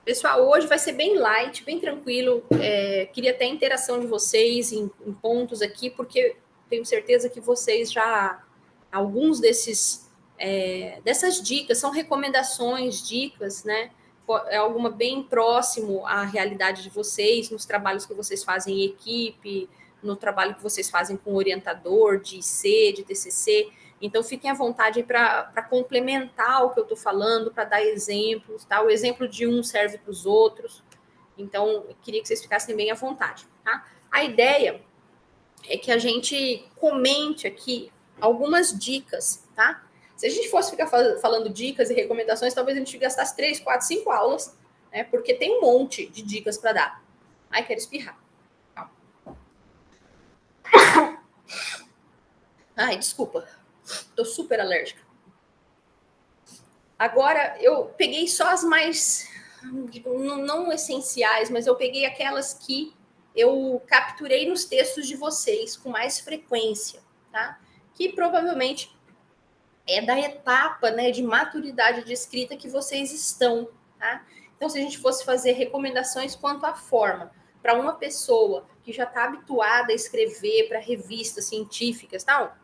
Pessoal, hoje vai ser bem light, bem tranquilo. Queria ter a interação de vocês em pontos aqui, porque tenho certeza que vocês já... Alguns dessas dicas são recomendações, dicas, né? É alguma bem próximo à realidade de vocês, nos trabalhos que vocês fazem em equipe, no trabalho que vocês fazem com orientador, de IC, de TCC. Então, fiquem à vontade para complementar o que eu estou falando, para dar exemplos, tá? O exemplo de um serve para os outros. Então, eu queria que vocês ficassem bem à vontade, tá? A ideia é que a gente comente aqui algumas dicas, tá? Se a gente fosse ficar falando dicas e recomendações, talvez a gente gastasse 3, 4, 5 aulas, né? Porque tem um monte de dicas para dar. Ai, quero espirrar. Ai, desculpa. Tô super alérgica. Agora, eu peguei só as mais, não essenciais, mas eu peguei aquelas que eu capturei nos textos de vocês com mais frequência, tá? Que provavelmente é da etapa, né, de maturidade de escrita que vocês estão, tá? Então, se a gente fosse fazer recomendações quanto à forma, para uma pessoa que já está habituada a escrever para revistas científicas, tal,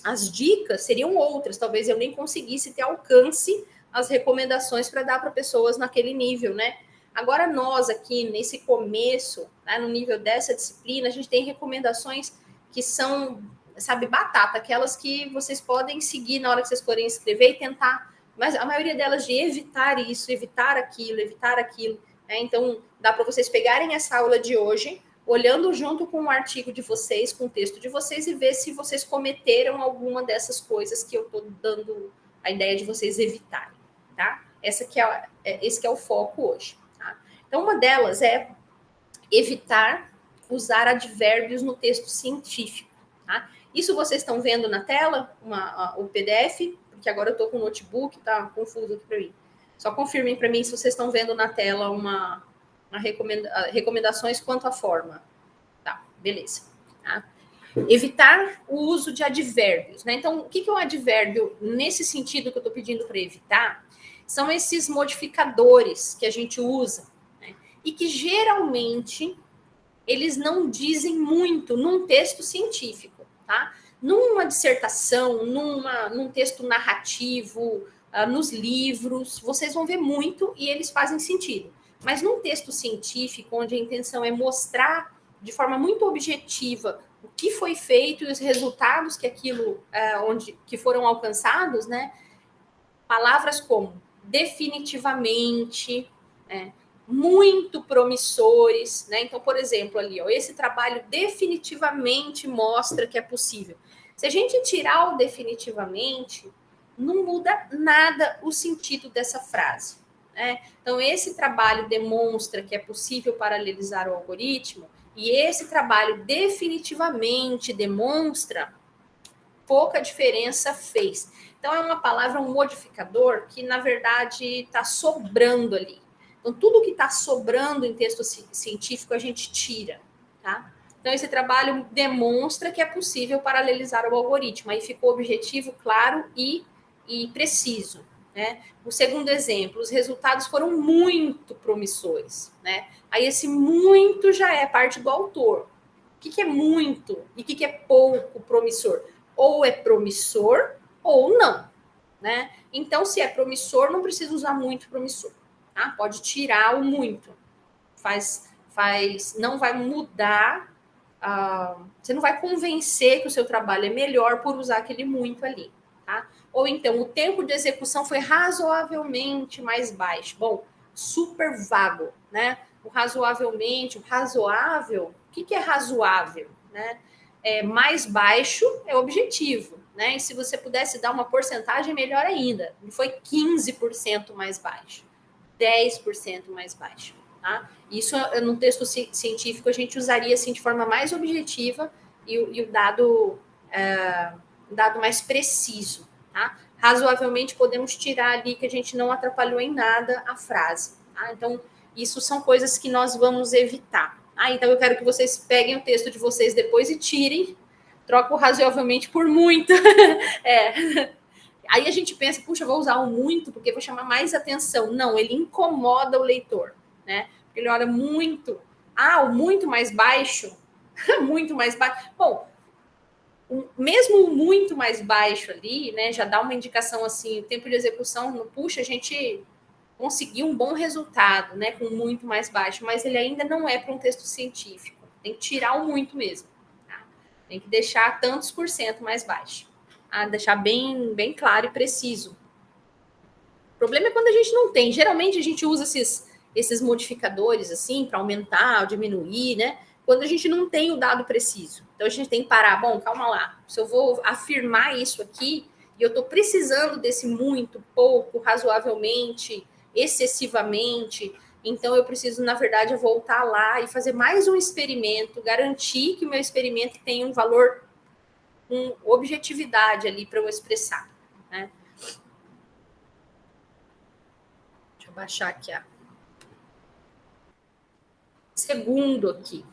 as dicas seriam outras. Talvez eu nem conseguisse ter alcance as recomendações para dar para pessoas naquele nível, né? Agora, nós aqui, nesse começo, né, no nível dessa disciplina, a gente tem recomendações que são, sabe, batata, aquelas que vocês podem seguir na hora que vocês forem escrever e tentar, mas a maioria delas de evitar isso, evitar aquilo, né? Então, dá para vocês pegarem essa aula de hoje, olhando junto com o artigo de vocês, com o texto de vocês, e ver se vocês cometeram alguma dessas coisas que eu estou dando a ideia de vocês evitarem, tá? Esse que é o foco hoje, tá? Então, uma delas é evitar usar advérbios no texto científico, tá? Isso vocês estão vendo na tela, o PDF, porque agora eu estou com o notebook, tá confuso aqui para mim. Só confirmem para mim se vocês estão vendo na tela recomendações quanto à forma. Tá, beleza. Tá? Evitar o uso de advérbios, né? Então, o que é um advérbio nesse sentido que eu estou pedindo para evitar? São esses modificadores que a gente usa, né? E que geralmente eles não dizem muito num texto científico, tá? Numa dissertação, num texto narrativo, nos livros, vocês vão ver muito e eles fazem sentido. Mas num texto científico, onde a intenção é mostrar de forma muito objetiva o que foi feito e os resultados que que foram alcançados, né? Palavras como definitivamente, né? Muito promissores, né? Então, por exemplo, ali, ó, esse trabalho definitivamente mostra que é possível. Se a gente tirar o definitivamente, não muda nada o sentido dessa frase, né? Então, esse trabalho demonstra que é possível paralelizar o algoritmo, e esse trabalho definitivamente demonstra, pouca diferença fez. Então, é uma palavra, um modificador, que, na verdade, está sobrando ali. Então, tudo que está sobrando em texto científico, a gente tira, tá? Então, esse trabalho demonstra que é possível paralelizar o algoritmo. Aí ficou objetivo, claro e preciso, né? O segundo exemplo, os resultados foram muito promissores, né? Aí esse muito já é parte do autor. O que é muito e o que é pouco promissor? Ou é promissor ou não, né? Então, se é promissor, não precisa usar muito promissor, tá? Pode tirar o muito. Não vai mudar, você não vai convencer que o seu trabalho é melhor por usar aquele muito ali, tá? Ou então, o tempo de execução foi razoavelmente mais baixo. Bom, super vago, né? O razoavelmente, o razoável, o que é razoável, né? Mais baixo é objetivo, né? E se você pudesse dar uma porcentagem, melhor ainda. Foi 15% mais baixo, 10% mais baixo, tá? Isso, no texto científico, a gente usaria assim de forma mais objetiva e o dado mais preciso, tá? Razoavelmente podemos tirar ali que a gente não atrapalhou em nada a frase, tá? Então, isso são coisas que nós vamos evitar. Então eu quero que vocês peguem o texto de vocês depois e tirem, troca o razoavelmente por muito. Aí a gente pensa, puxa, vou usar o muito porque vou chamar mais atenção. Não, ele incomoda o leitor, né? Ele olha muito, o muito mais baixo, muito mais baixo. Bom, mesmo o muito mais baixo ali, né, já dá uma indicação assim, o tempo de execução, puxa, a gente conseguiu um bom resultado, né, com muito mais baixo, mas ele ainda não é para um texto científico. Tem que tirar o muito mesmo. Tá? Tem que deixar tantos por cento mais baixo. Deixar bem claro e preciso. O problema é quando a gente não tem. Geralmente a gente usa esses modificadores assim para aumentar ou diminuir, né? Quando a gente não tem o dado preciso. Então a gente tem que parar. Bom, calma lá. Se eu vou afirmar isso aqui e eu estou precisando desse muito, pouco, razoavelmente, excessivamente, então eu preciso, na verdade, voltar lá e fazer mais um experimento, garantir que o meu experimento tenha um valor, com objetividade ali para eu expressar, né? Deixa eu baixar aqui segundo aqui.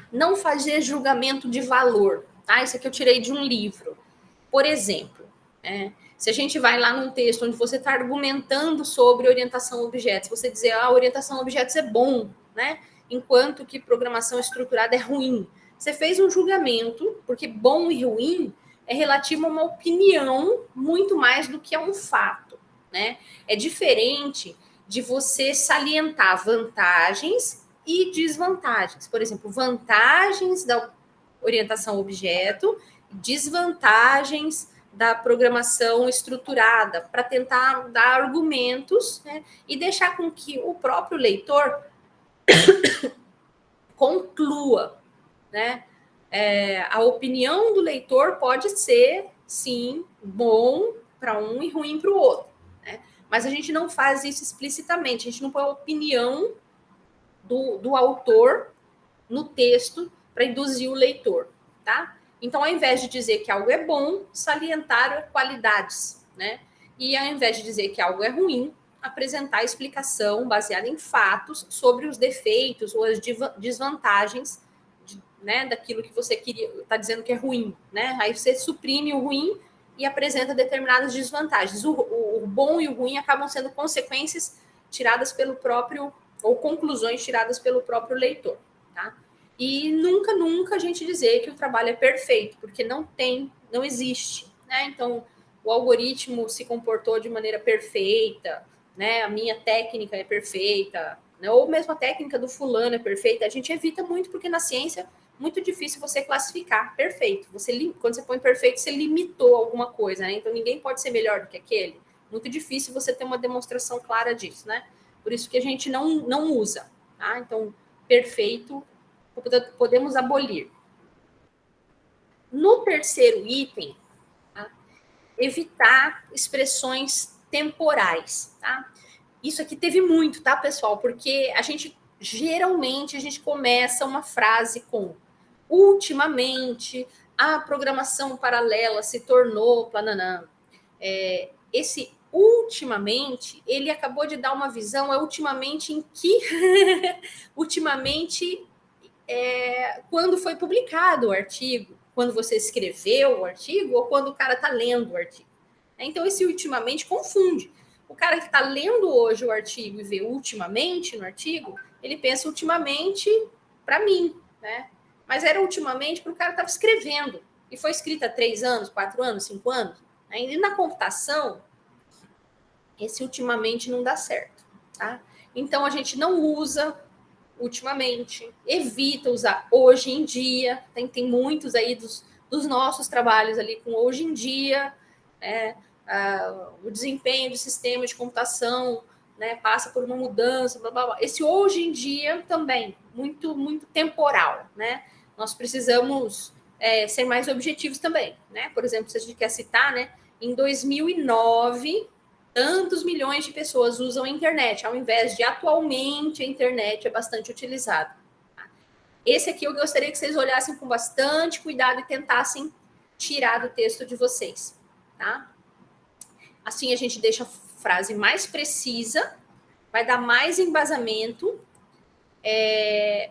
Não fazer julgamento de valor, tá? Isso aqui eu tirei de um livro. Por exemplo, se a gente vai lá num texto onde você está argumentando sobre orientação a objetos, você dizer, a orientação a objetos é bom, né? Enquanto que programação estruturada é ruim. Você fez um julgamento, porque bom e ruim é relativo a uma opinião muito mais do que a um fato, né? É diferente de você salientar vantagens e desvantagens. Por exemplo, vantagens da orientação a objeto, desvantagens da programação estruturada, para tentar dar argumentos, né, e deixar com que o próprio leitor conclua, né? A opinião do leitor pode ser, sim, bom para um e ruim para o outro, né? Mas a gente não faz isso explicitamente, a gente não põe a opinião do autor no texto para induzir o leitor, tá? Então, ao invés de dizer que algo é bom, salientar qualidades, né? E ao invés de dizer que algo é ruim, apresentar a explicação baseada em fatos sobre os defeitos ou as desvantagens, né, daquilo que você queria, está dizendo que é ruim, né? Aí você suprime o ruim e apresenta determinadas desvantagens. O bom e o ruim acabam sendo consequências tiradas pelo próprio, ou conclusões tiradas pelo próprio leitor, tá? E nunca a gente dizer que o trabalho é perfeito, porque não existe, né? Então, o algoritmo se comportou de maneira perfeita, né? A minha técnica é perfeita, né? Ou mesmo a técnica do fulano é perfeita. A gente evita muito, porque na ciência muito difícil você classificar perfeito. Quando você põe perfeito, você limitou alguma coisa, né? Então, ninguém pode ser melhor do que aquele. Muito difícil você ter uma demonstração clara disso, né? Por isso que a gente não usa, tá? Então, perfeito podemos abolir. No terceiro item, tá? Evitar expressões temporais, tá? Isso aqui teve muito, tá, pessoal? Porque geralmente a gente começa uma frase com ultimamente a programação paralela se tornou plananã. Esse ultimamente, ele acabou de dar uma visão, ultimamente em que ultimamente quando foi publicado o artigo, quando você escreveu o artigo ou quando o cara está lendo o artigo. Então, esse ultimamente confunde. O cara que está lendo hoje o artigo e vê ultimamente no artigo, ele pensa ultimamente para mim, né? Mas era ultimamente para o cara que estava escrevendo. E foi escrito há 3 anos, 4 anos, 5 anos. E na computação, esse ultimamente não dá certo, tá? Então, a gente não usa ultimamente, evita usar hoje em dia, tem muitos aí dos nossos trabalhos ali com hoje em dia, o desempenho do sistema de computação, né, passa por uma mudança, blá, blá, blá. Esse hoje em dia também, muito temporal, né? Nós precisamos ser mais objetivos também, né? Por exemplo, se a gente quer citar, né, em 2009, tantos milhões de pessoas usam a internet, ao invés de atualmente a internet é bastante utilizada. Esse aqui eu gostaria que vocês olhassem com bastante cuidado e tentassem tirar do texto de vocês, tá? Assim a gente deixa a frase mais precisa, vai dar mais embasamento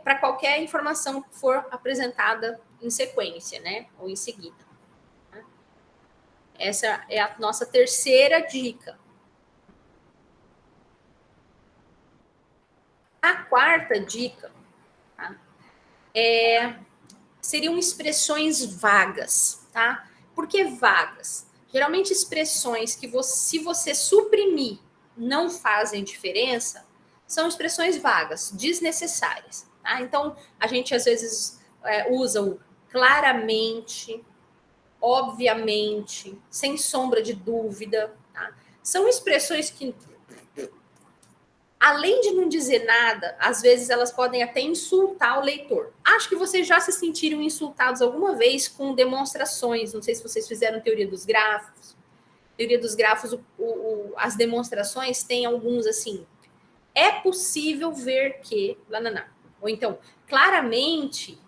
para qualquer informação que for apresentada em sequência, né? Ou em seguida. Essa é a nossa terceira dica. A quarta dica, tá? Seriam expressões vagas, tá? Por que vagas? Geralmente expressões que se você suprimir não fazem diferença, são expressões vagas, desnecessárias. Tá? Então, a gente às vezes usa o claramente, obviamente, sem sombra de dúvida. Tá? São expressões que, além de não dizer nada, às vezes elas podem até insultar o leitor. Acho que vocês já se sentiram insultados alguma vez com demonstrações. Não sei se vocês fizeram teoria dos grafos. Teoria dos grafos, as demonstrações têm alguns assim. É possível ver que... Ou então, claramente...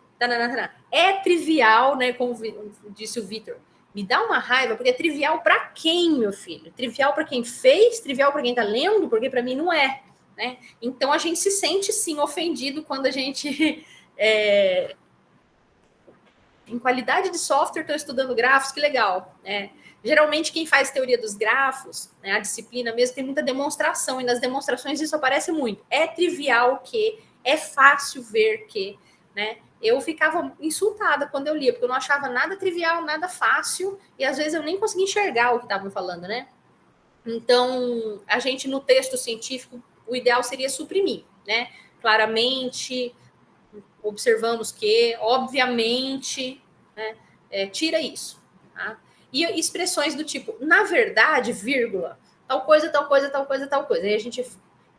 É trivial, né? Como disse o Vitor. Me dá uma raiva, porque é trivial para quem, meu filho? Trivial para quem fez? Trivial para quem está lendo? Porque para mim não é. Né? Então a gente se sente sim ofendido quando a gente em qualidade de software estou estudando grafos, que legal, né? Geralmente quem faz teoria dos grafos, né, a disciplina mesmo, tem muita demonstração, e nas demonstrações isso aparece muito. É trivial que, é fácil ver que, né? Eu ficava insultada quando eu lia, porque eu não achava nada trivial, nada fácil, e às vezes eu nem conseguia enxergar o que estavam falando, né? Então, a gente no texto científico, o ideal seria suprimir, né? Claramente, observamos que, obviamente, né? Tira isso. Tá? E expressões do tipo, na verdade, vírgula, tal coisa, tal coisa, tal coisa, tal coisa. Aí a gente...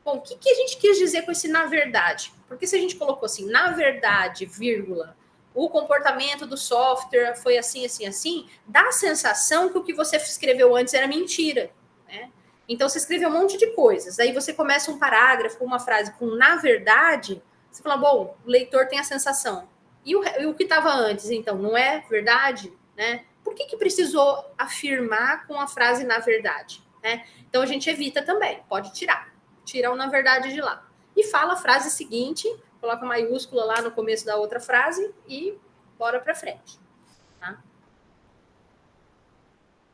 Bom, o que a gente quis dizer com esse na verdade? Porque se a gente colocou assim, na verdade, vírgula, o comportamento do software foi assim, assim, assim, dá a sensação que o que você escreveu antes era mentira. Né? Então, você escreveu um monte de coisas. Aí você começa um parágrafo, uma frase com na verdade, você fala, bom, o leitor tem a sensação. E o que estava antes, então, não é verdade? Né? Por que precisou afirmar com a frase na verdade? Né? Então, a gente evita também. Pode tirar. Tira o na verdade de lá. E fala a frase seguinte, coloca maiúscula lá no começo da outra frase e bora para frente. Tá?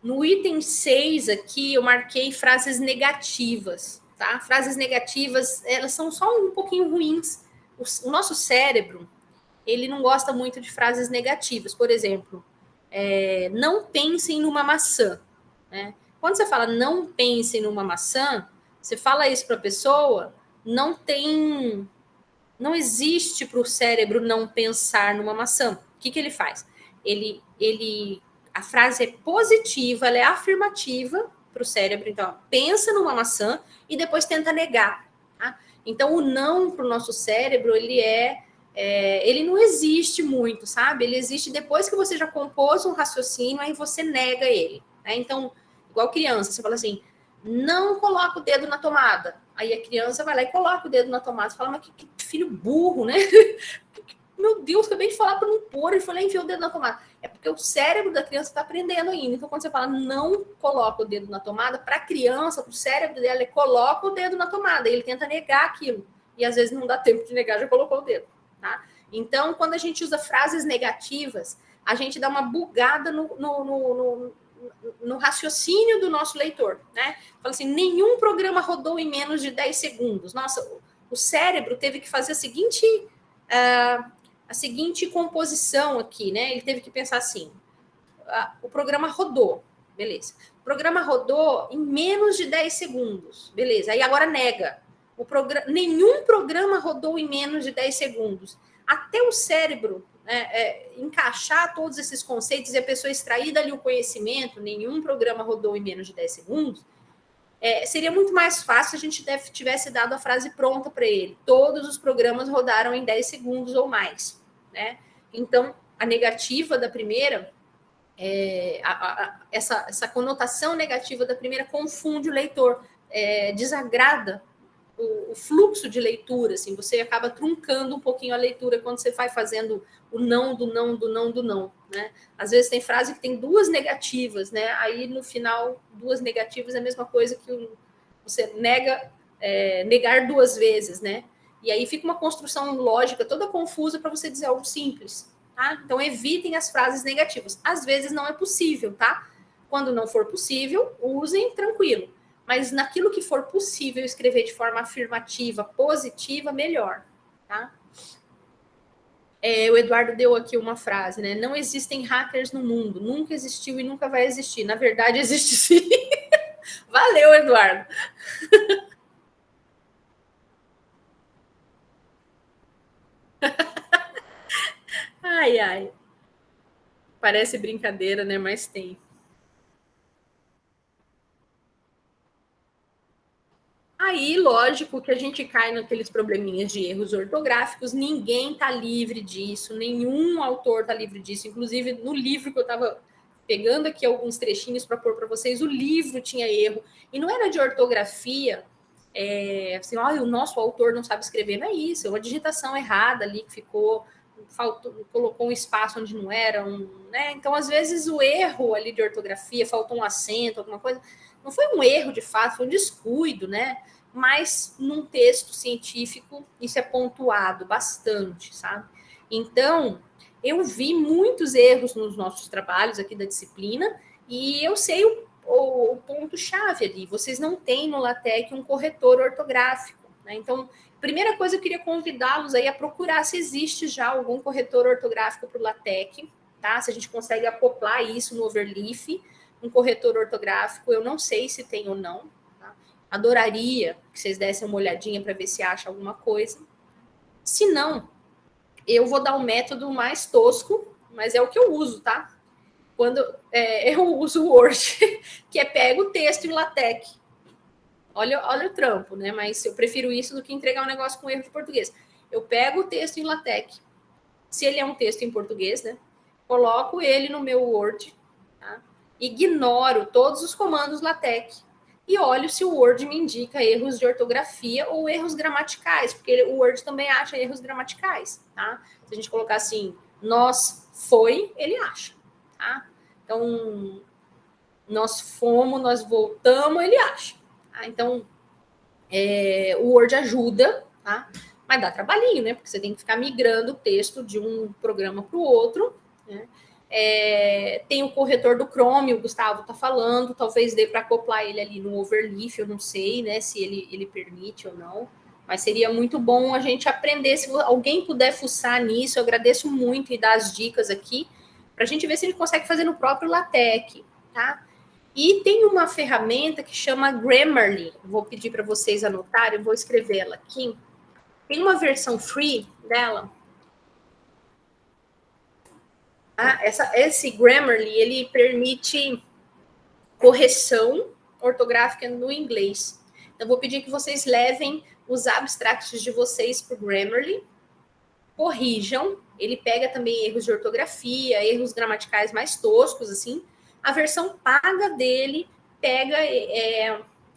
No item 6 aqui, eu marquei frases negativas. Tá? Frases negativas, elas são só um pouquinho ruins. O nosso cérebro, ele não gosta muito de frases negativas. Por exemplo, não pensem numa maçã. Né? Quando você fala não pensem numa maçã, você fala isso para a pessoa, não existe para o cérebro não pensar numa maçã. O que ele faz? A frase é positiva, ela é afirmativa para o cérebro. Então, pensa numa maçã e depois tenta negar. Tá? Então, o não para o nosso cérebro, ele não existe muito, sabe? Ele existe depois que você já compôs um raciocínio, aí você nega ele. Né? Então, igual criança, você fala assim, não coloca o dedo na tomada. Aí a criança vai lá e coloca o dedo na tomada. Você fala, mas que filho burro, né? Meu Deus, acabei de falar para não pôr, e foi lá e enfiou o dedo na tomada. É porque o cérebro da criança está aprendendo ainda. Então, quando você fala não coloca o dedo na tomada, para a criança, para o cérebro dela, ele coloca o dedo na tomada. E ele tenta negar aquilo. E às vezes não dá tempo de negar, já colocou o dedo. Tá? Então, quando a gente usa frases negativas, a gente dá uma bugada no raciocínio do nosso leitor. Né? Fala assim, nenhum programa rodou em menos de 10 segundos. Nossa, o cérebro teve que fazer a seguinte composição aqui, né? Ele teve que pensar assim, o programa rodou, beleza. O programa rodou em menos de 10 segundos, beleza. Aí agora nega. Nenhum programa rodou em menos de 10 segundos. Até o cérebro encaixar todos esses conceitos e a pessoa extrair dali o conhecimento, nenhum programa rodou em menos de 10 segundos, seria muito mais fácil se a gente tivesse dado a frase pronta para ele. Todos os programas rodaram em 10 segundos ou mais. Né? Então, a negativa da primeira, essa conotação negativa da primeira confunde o leitor, desagrada o fluxo de leitura, assim, você acaba truncando um pouquinho a leitura quando você vai fazendo o não, do não, do não, do não, né? Às vezes tem frase que tem duas negativas, né? Aí no final, duas negativas é a mesma coisa que você negar duas vezes, né? E aí fica uma construção lógica toda confusa para você dizer algo simples, tá? Então, evitem as frases negativas. Às vezes não é possível, tá? Quando não for possível, usem tranquilo. Mas naquilo que for possível escrever de forma afirmativa, positiva, melhor, tá? O Eduardo deu aqui uma frase, né? Não existem hackers no mundo, nunca existiu e nunca vai existir. Na verdade, existe sim. Valeu, Eduardo. Ai, ai. Parece brincadeira, né? Mas tem. Aí, lógico que a gente cai naqueles probleminhas de erros ortográficos, ninguém está livre disso, nenhum autor está livre disso. Inclusive, no livro que eu estava pegando aqui alguns trechinhos para pôr para vocês, o livro tinha erro. E não era de ortografia, assim, o nosso autor não sabe escrever, não é isso, é uma digitação errada ali que ficou, colocou um espaço onde não era, né? Então, às vezes, o erro ali de ortografia, faltou um acento, alguma coisa, não foi um erro de fato, foi um descuido, né? Mas num texto científico isso é pontuado bastante, sabe? Então, eu vi muitos erros nos nossos trabalhos aqui da disciplina e eu sei o ponto-chave ali. Vocês não têm no LaTeX um corretor ortográfico, né? Então, primeira coisa, eu queria convidá-los aí a procurar se existe já algum corretor ortográfico para o LaTeX, tá? Se a gente consegue acoplar isso no Overleaf, um corretor ortográfico, eu não sei se tem ou não. Tá? Adoraria que vocês dessem uma olhadinha para ver se acha alguma coisa. Se não, eu vou dar um método mais tosco, mas é o que eu uso, tá? Quando eu uso o Word, que é pego o texto em LaTeX. Olha o trampo, né? Mas eu prefiro isso do que entregar um negócio com erro de português. Eu pego o texto em LaTeX, se ele é um texto em português, né? Coloco ele no meu Word, tá? Ignoro todos os comandos LaTeX e olho se o Word me indica erros de ortografia ou erros gramaticais, porque o Word também acha erros gramaticais, tá? Se a gente colocar assim, nós foi, ele acha, tá? Então, nós fomos, nós voltamos, ele acha. Tá? Então, o Word ajuda, tá? Mas dá trabalhinho, né? Porque você tem que ficar migrando o texto de um programa para o outro, né? Tem o corretor do Chrome, o Gustavo está falando, talvez dê para acoplar ele ali no Overleaf, eu não sei, né, se ele permite ou não, mas seria muito bom a gente aprender, se alguém puder fuçar nisso, eu agradeço muito e dar as dicas aqui, para a gente ver se a gente consegue fazer no próprio LaTeX, tá? E tem uma ferramenta que chama Grammarly, vou pedir para vocês anotarem, eu vou escrever ela aqui, tem uma versão free dela. Esse Grammarly, ele permite correção ortográfica no inglês. Então, vou pedir que vocês levem os abstracts de vocês para o Grammarly, corrijam. Ele pega também erros de ortografia, erros gramaticais mais toscos, assim. A versão paga dele pega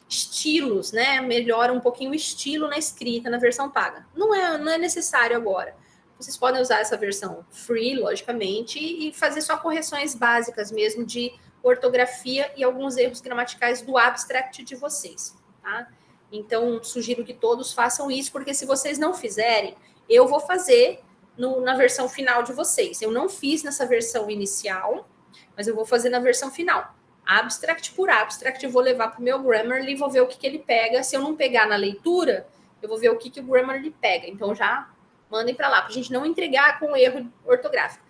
estilos, né? Melhora um pouquinho o estilo na escrita na versão paga. Não é necessário agora. Vocês podem usar essa versão free, logicamente, e fazer só correções básicas mesmo de ortografia e alguns erros gramaticais do abstract de vocês, tá? Então, sugiro que todos façam isso, porque se vocês não fizerem, eu vou fazer na versão final de vocês. Eu não fiz nessa versão inicial, mas eu vou fazer na versão final. Abstract por abstract, eu vou levar para o meu Grammarly e vou ver o que ele pega. Se eu não pegar na leitura, eu vou ver o que o Grammarly pega. Então, já mandem para lá, para a gente não entregar com erro ortográfico.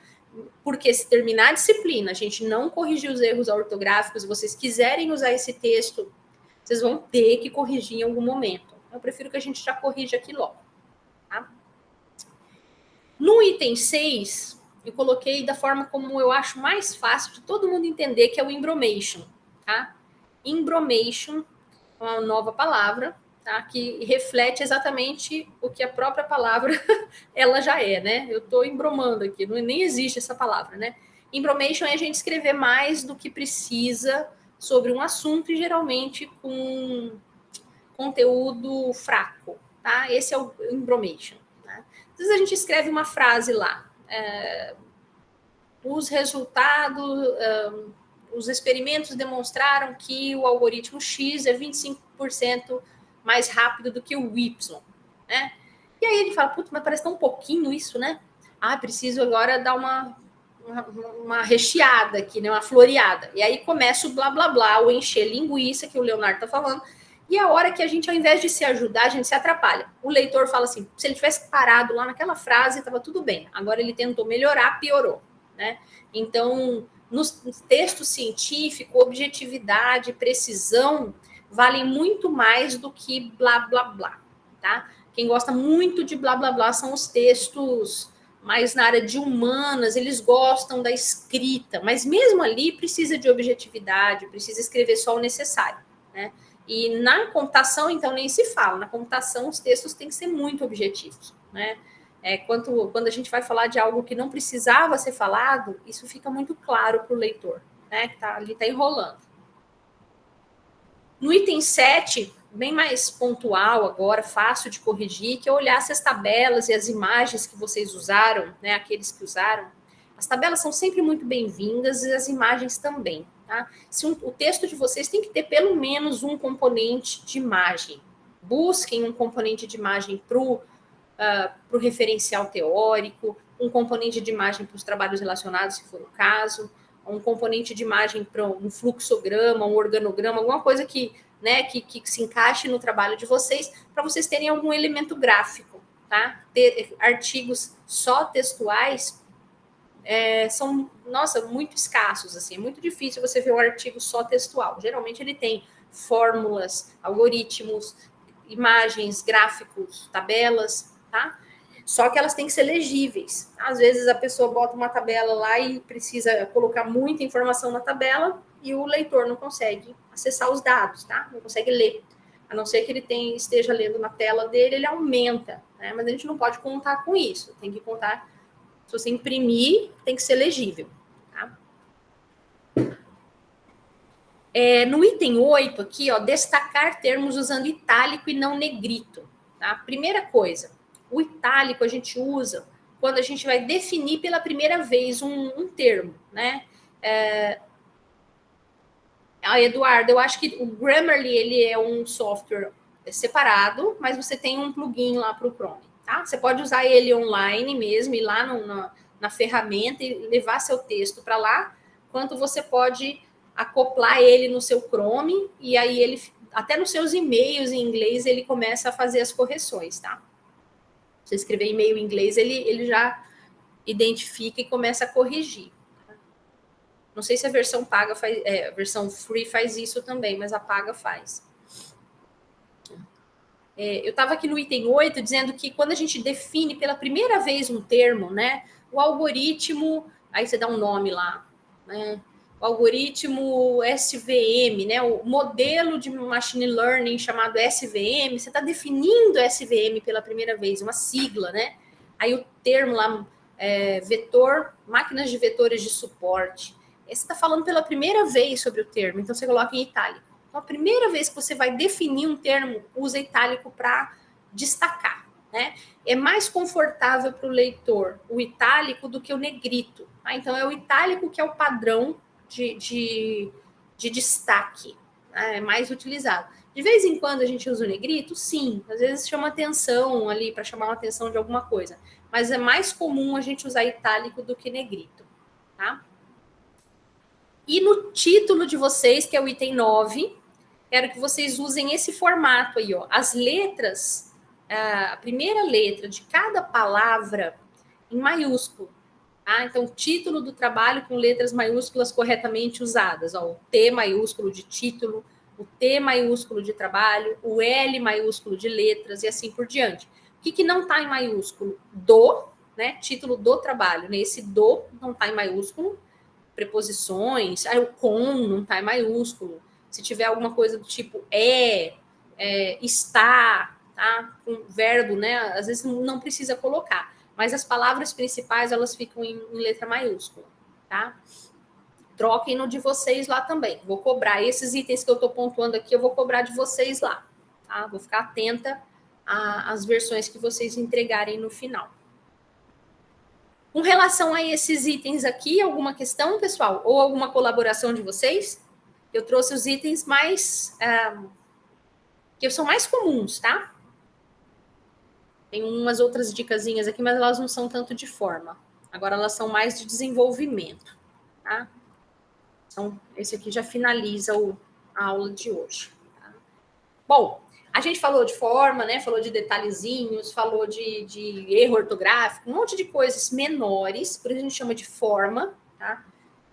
Porque se terminar a disciplina, a gente não corrigir os erros ortográficos, se vocês quiserem usar esse texto, vocês vão ter que corrigir em algum momento. Eu prefiro que a gente já corrija aqui logo. Tá? No item 6, eu coloquei da forma como eu acho mais fácil de todo mundo entender, que é o embromation. Tá? Embromation é uma nova palavra, tá? Que reflete exatamente o que a própria palavra ela já é, né? Eu estou embromando aqui, nem existe essa palavra, né? Embromation é a gente escrever mais do que precisa sobre um assunto e geralmente com conteúdo fraco, tá? Esse é o embromation. Né? Às vezes a gente escreve uma frase lá, os resultados, os experimentos demonstraram que o algoritmo X é 25% mais rápido do que o Y, né? E aí ele fala, putz, mas parece tão pouquinho isso, né? Preciso agora dar uma recheada aqui, né? Uma floreada. E aí começa o blá, blá, blá, o encher linguiça, que o Leonardo está falando. E a hora que a gente, ao invés de se ajudar, a gente se atrapalha. O leitor fala assim, se ele tivesse parado lá naquela frase, estava tudo bem. Agora ele tentou melhorar, piorou, né? Então, no texto científico, objetividade, precisão valem muito mais do que blá, blá, blá, tá? Quem gosta muito de blá, blá, blá são os textos mais na área de humanas, eles gostam da escrita, mas mesmo ali precisa de objetividade, precisa escrever só o necessário, né? E na computação, então, nem se fala. Na computação, os textos têm que ser muito objetivos, né? Quando a gente vai falar de algo que não precisava ser falado, isso fica muito claro para o leitor, né? Que ali está enrolando. No item 7, bem mais pontual agora, fácil de corrigir, que é olhar se as tabelas e as imagens que vocês usaram, né? Aqueles que usaram, as tabelas são sempre muito bem-vindas e as imagens também. Tá? O texto de vocês tem que ter pelo menos um componente de imagem. Busquem um componente de imagem para o referencial teórico, um componente de imagem para os trabalhos relacionados, se for o caso, um componente de imagem para um fluxograma, um organograma, alguma coisa que se encaixe no trabalho de vocês, para vocês terem algum elemento gráfico. Tá? Artigos só textuais são, muito escassos, assim, é muito difícil você ver um artigo só textual. Geralmente ele tem fórmulas, algoritmos, imagens, gráficos, tabelas, tá? Só que elas têm que ser legíveis. Às vezes a pessoa bota uma tabela lá e precisa colocar muita informação na tabela e o leitor não consegue acessar os dados, tá? Não consegue ler. A não ser que ele esteja lendo na tela dele, ele aumenta, né? Mas a gente não pode contar com isso. Tem que contar. Se você imprimir, tem que ser legível. Tá? No item 8 aqui, ó, destacar termos usando itálico e não negrito. Tá? Primeira coisa, o itálico a gente usa quando a gente vai definir pela primeira vez um termo. Né? Eduardo, eu acho que o Grammarly ele é um software separado, mas você tem um plugin lá para o Chrome. Tá? Você pode usar ele online mesmo, ir lá na ferramenta e levar seu texto para lá, quanto você pode acoplar ele no seu Chrome e aí ele, até nos seus e-mails em inglês, ele começa a fazer as correções, tá? Se você escrever e-mail em inglês, ele já identifica e começa a corrigir. Não sei se a versão paga faz, a versão free faz isso também, mas a paga faz. Eu estava aqui no item 8 dizendo que quando a gente define pela primeira vez um termo, né, o algoritmo, aí você dá um nome lá, né, o algoritmo SVM, né, o modelo de machine learning chamado SVM, você está definindo SVM pela primeira vez, uma sigla, né? Aí o termo lá, vetor, máquinas de vetores de suporte. Você está falando pela primeira vez sobre o termo, então você coloca em itálico. Então, a primeira vez que você vai definir um termo, usa itálico para destacar. Né? É mais confortável para o leitor o itálico do que o negrito. Tá? Então, é o itálico que é o padrão de destaque, né? É mais utilizado. De vez em quando a gente usa o negrito, sim, às vezes chama atenção ali, para chamar a atenção de alguma coisa, mas é mais comum a gente usar itálico do que negrito. Tá? E no título de vocês, que é o item 9, quero que vocês usem esse formato aí, ó. As letras, a primeira letra de cada palavra em maiúsculo. Tá? Então, título do trabalho com letras maiúsculas corretamente usadas. Ó, o T maiúsculo de título, o T maiúsculo de trabalho, o L maiúsculo de letras e assim por diante. O que não está em maiúsculo? Do, né? Título do trabalho. Né? Esse do não está em maiúsculo. Preposições, o com não está em maiúsculo. Se tiver alguma coisa do tipo está, tá? Com verbo, né? Às vezes não precisa colocar. Mas as palavras principais, elas ficam em letra maiúscula, tá? Troquem no de vocês lá também. Vou cobrar esses itens que eu estou pontuando aqui, eu vou cobrar de vocês lá, tá? Vou ficar atenta às versões que vocês entregarem no final. Com relação a esses itens aqui, alguma questão, pessoal? Ou alguma colaboração de vocês? Eu trouxe os itens mais... que são mais comuns, tá? Tem umas outras dicasinhas aqui, mas elas não são tanto de forma. Agora elas são mais de desenvolvimento, tá? Então, esse aqui já finaliza a aula de hoje. Tá? Bom, a gente falou de forma, né? Falou de detalhezinhos, falou de erro ortográfico, um monte de coisas menores, por isso a gente chama de forma, tá?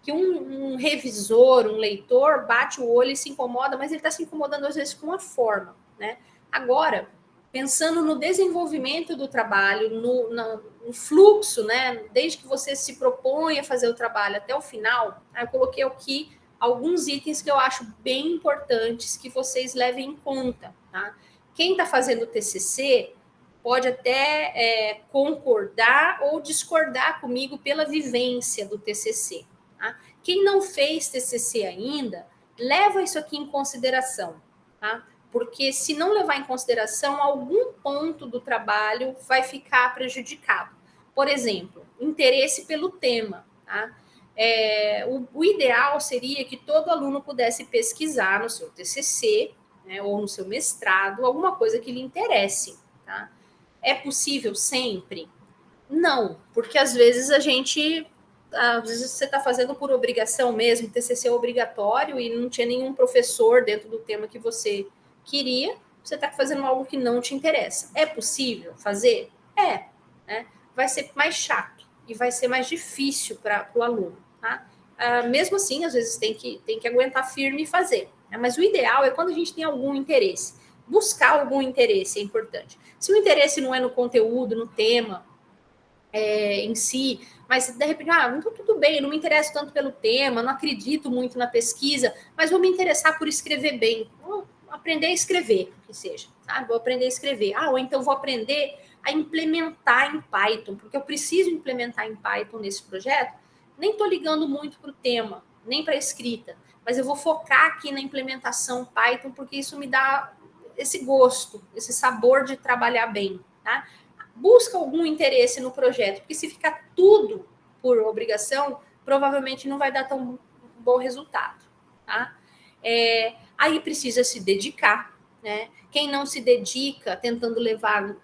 Que um revisor, um leitor, bate o olho e se incomoda, mas ele está se incomodando às vezes com a forma, né? Agora, pensando no desenvolvimento do trabalho, no fluxo, né? Desde que você se propõe a fazer o trabalho até o final, eu coloquei aqui alguns itens que eu acho bem importantes que vocês levem em conta, tá? Quem está fazendo o TCC pode até concordar ou discordar comigo pela vivência do TCC. Tá? Quem não fez TCC ainda, leva isso aqui em consideração, tá? Porque se não levar em consideração, algum ponto do trabalho vai ficar prejudicado. Por exemplo, interesse pelo tema, tá? O ideal seria que todo aluno pudesse pesquisar no seu TCC, né, ou no seu mestrado, alguma coisa que lhe interesse, tá? É possível sempre? Não, porque às vezes às vezes você está fazendo por obrigação mesmo, TCC é obrigatório e não tinha nenhum professor dentro do tema que você queria, você está fazendo algo que não te interessa. É possível fazer? Né? Vai ser mais chato e vai ser mais difícil para o aluno, tá? Mesmo assim, às vezes tem que aguentar firme e fazer, né? Mas o ideal é quando a gente tem algum interesse. Buscar algum interesse é importante. Se o interesse não é no conteúdo, no tema, em si, mas de repente, então tudo bem, eu não me interesso tanto pelo tema, não acredito muito na pesquisa, mas vou me interessar por escrever bem, vou aprender a escrever, que seja, sabe? Vou aprender a escrever, ou então vou aprender a implementar em Python, porque eu preciso implementar em Python nesse projeto, nem estou ligando muito para o tema, nem para a escrita, mas eu vou focar aqui na implementação Python, porque isso me dá esse gosto, esse sabor de trabalhar bem, tá? Busca algum interesse no projeto, porque se ficar tudo por obrigação, provavelmente não vai dar tão bom resultado, tá? Aí precisa se dedicar, né? Quem não se dedica, tentando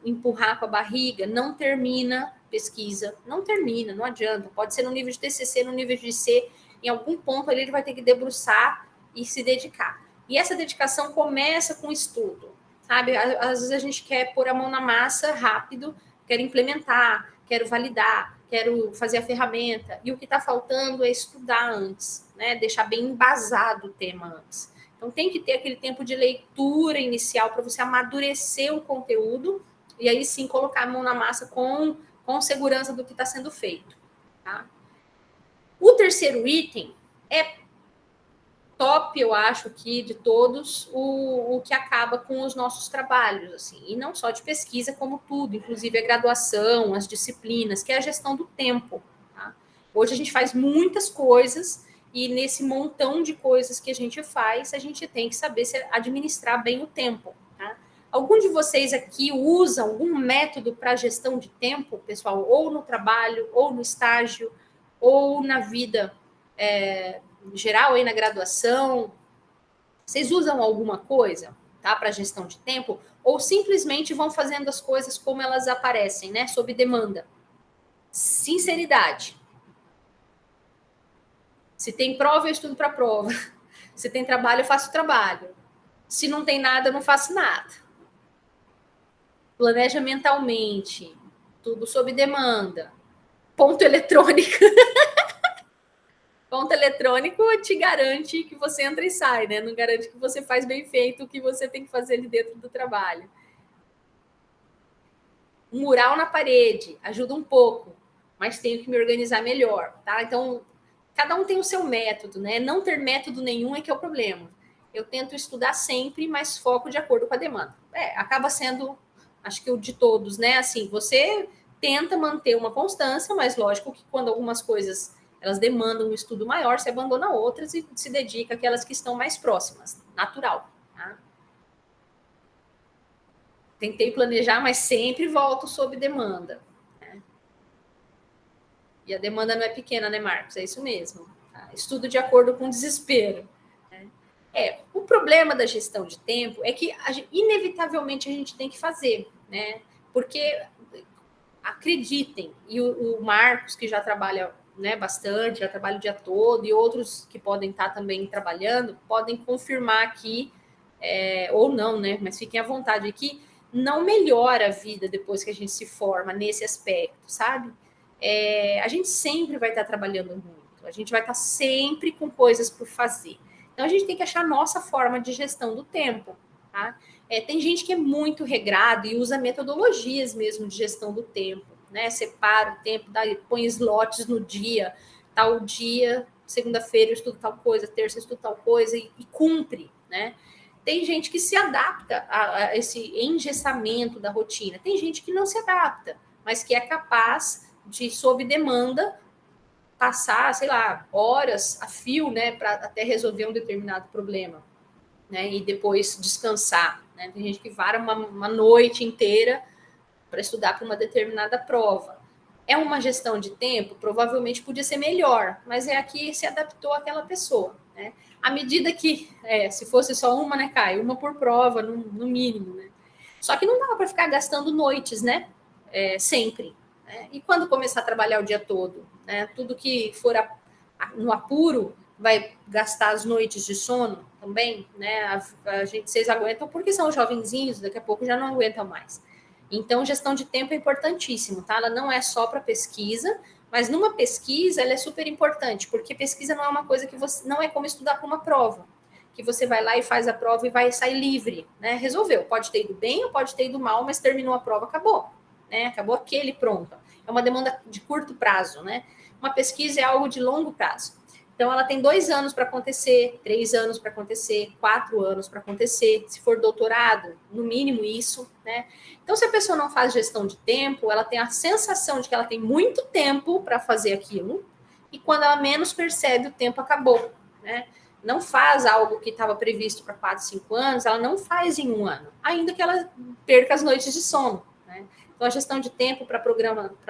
empurrar com a barriga, não termina pesquisa, não termina, não adianta. Pode ser no nível de TCC, no nível de C, em algum ponto ali ele vai ter que debruçar e se dedicar. E essa dedicação começa com estudo, sabe? Às vezes a gente quer pôr a mão na massa rápido, quero implementar, quero validar, quero fazer a ferramenta, e o que está faltando é estudar antes, né? Deixar bem embasado o tema antes. Então tem que ter aquele tempo de leitura inicial para você amadurecer o conteúdo e aí sim colocar a mão na massa com segurança do que está sendo feito. Tá? O terceiro item é top, eu acho, aqui de todos, o que acaba com os nossos trabalhos, assim, e não só de pesquisa, como tudo, inclusive a graduação, as disciplinas, que é a gestão do tempo. Tá? Hoje a gente faz muitas coisas, e nesse montão de coisas que a gente faz, a gente tem que saber administrar bem o tempo. Tá? Algum de vocês aqui usa algum método para gestão de tempo, pessoal, ou no trabalho, ou no estágio, ou na vida geral, aí na graduação? Vocês usam alguma coisa, tá, para gestão de tempo? Ou simplesmente vão fazendo as coisas como elas aparecem, né, sob demanda? Sinceridade. Se tem prova, eu estudo para prova. Se tem trabalho, eu faço trabalho. Se não tem nada, eu não faço nada. Planeja mentalmente. Tudo sob demanda. Ponto eletrônico. Ponto eletrônico te garante que você entra e sai, né? Não garante que você faz bem feito o que você tem que fazer ali dentro do trabalho. Um mural na parede ajuda um pouco, mas tenho que me organizar melhor, tá? Então, cada um tem o seu método, né? Não ter método nenhum é que é o problema. Eu tento estudar sempre, mas foco de acordo com a demanda. Acaba sendo, acho que o de todos, né? Assim, você tenta manter uma constância, mas lógico que quando algumas coisas elas demandam um estudo maior, você abandona outras e se dedica àquelas que estão mais próximas, natural. Tá? Tentei planejar, mas sempre volto sob demanda. Né? E a demanda não é pequena, né, Marcos? É isso mesmo. Tá? Estudo de acordo com o desespero. Né? O problema da gestão de tempo é que inevitavelmente a gente tem que fazer, né? Porque, acreditem, e o Marcos, que já trabalha, né, bastante, já trabalha o dia todo, e outros que podem estar também trabalhando, podem confirmar aqui, ou não, né, mas fiquem à vontade aqui, não melhora a vida depois que a gente se forma nesse aspecto, sabe? A gente sempre vai estar trabalhando muito, a gente vai estar sempre com coisas por fazer. Então, a gente tem que achar a nossa forma de gestão do tempo, tá? Tem gente que é muito regrado e usa metodologias mesmo de gestão do tempo, né? Separa o tempo, põe slots no dia, tal dia, segunda-feira eu estudo tal coisa, terça eu estudo tal coisa e cumpre, né? Tem gente que se adapta a esse engessamento da rotina. Tem gente que não se adapta, mas que é capaz de, sob demanda, passar, sei lá, horas a fio, né, para até resolver um determinado problema, né, e depois descansar. Né? Tem gente que vara uma noite inteira para estudar para uma determinada prova. É uma gestão de tempo? Provavelmente podia ser melhor, mas é aqui se adaptou àquela pessoa. Né? À medida que, se fosse só uma, né, Caio? Uma por prova, no mínimo. Né? Só que não dava para ficar gastando noites, né? Sempre. Né? E quando começar a trabalhar o dia todo? Né? Tudo que for no apuro vai gastar as noites de sono também, né? A gente, vocês aguentam porque são jovenzinhos, daqui a pouco já não aguentam mais. Então, gestão de tempo é importantíssimo, tá? Ela não é só para pesquisa, mas numa pesquisa ela é super importante, porque pesquisa não é uma coisa que você não é como estudar para uma prova, que você vai lá e faz a prova e vai sair livre, né? Resolveu, pode ter ido bem ou pode ter ido mal, mas terminou a prova, acabou, né? Acabou aquele pronto. É uma demanda de curto prazo, né? Uma pesquisa é algo de longo prazo. Então, ela tem 2 anos para acontecer, 3 anos para acontecer, 4 anos para acontecer. Se for doutorado, no mínimo isso, né? Então, se a pessoa não faz gestão de tempo, ela tem a sensação de que ela tem muito tempo para fazer aquilo, e quando ela menos percebe, o tempo acabou, né? Não faz algo que estava previsto para 4, 5 anos, ela não faz em 1 ano, ainda que ela perca as noites de sono, né? Então, a gestão de tempo para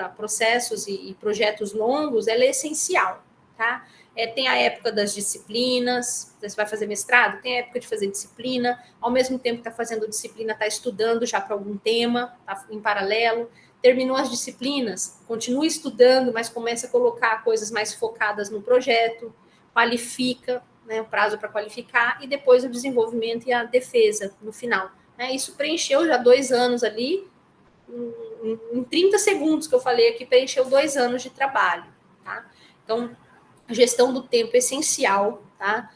processos e projetos longos, ela é essencial, tá? Tem a época das disciplinas, você vai fazer mestrado, tem a época de fazer disciplina, ao mesmo tempo que está fazendo disciplina, está estudando já para algum tema, tá em paralelo. Terminou as disciplinas, continua estudando, mas começa a colocar coisas mais focadas no projeto, qualifica, né, o prazo para qualificar, e depois o desenvolvimento e a defesa no final. Né? Isso preencheu já 2 anos ali, em 30 segundos que eu falei aqui, preencheu 2 anos de trabalho. Tá? Então, gestão do tempo é essencial, tá?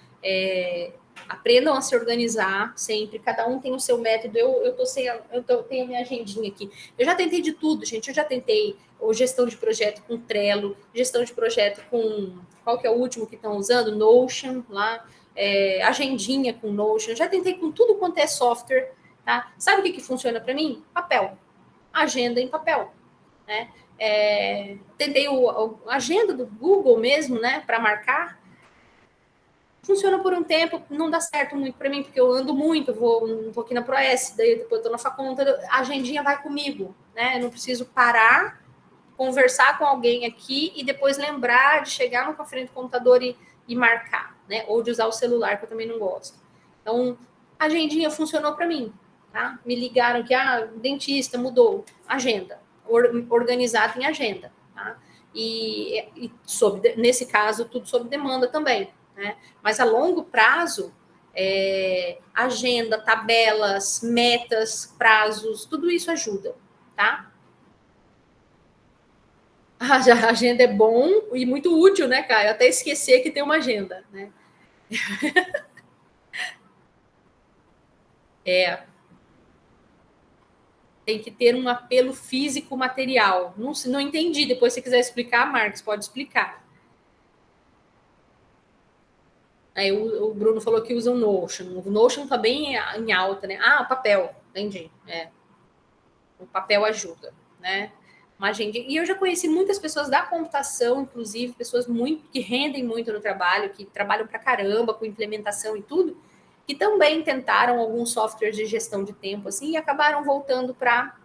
Aprendam a se organizar sempre, cada um tem o seu método. Eu tenho a minha agendinha aqui. Eu já tentei de tudo, gente. Eu já tentei gestão de projeto com Trello, gestão de projeto com qual que é o último que estão usando? Notion, lá, agendinha com Notion. Eu já tentei com tudo quanto é software, tá? Sabe o que funciona para mim? Papel. Agenda em papel, né? Tentei a agenda do Google mesmo, né, para marcar. Funciona por um tempo, não dá certo muito para mim, porque eu ando muito, eu vou aqui na ProS, daí depois eu tô na faculdade, a agendinha vai comigo, né? Eu não preciso parar, conversar com alguém aqui e depois lembrar de chegar no frente do computador e marcar, né? Ou de usar o celular, que eu também não gosto. Então, a agendinha funcionou para mim, tá? Me ligaram que, dentista mudou, agenda. Organizado em agenda, tá? Nesse caso, tudo sob demanda também, né? Mas a longo prazo, agenda, tabelas, metas, prazos, tudo isso ajuda, tá? A agenda é bom e muito útil, né, Caio? Até esquecer que tem uma agenda, né? Tem que ter um apelo físico material. Não entendi. Depois, se quiser explicar, Marcos, pode explicar. Aí o Bruno falou que usa o Notion. O Notion tá bem em alta, né? O papel. Entendi. O papel ajuda, né? E eu já conheci muitas pessoas da computação, inclusive, pessoas que rendem muito no trabalho, que trabalham pra caramba com implementação e tudo, que também tentaram alguns softwares de gestão de tempo, assim, e acabaram voltando para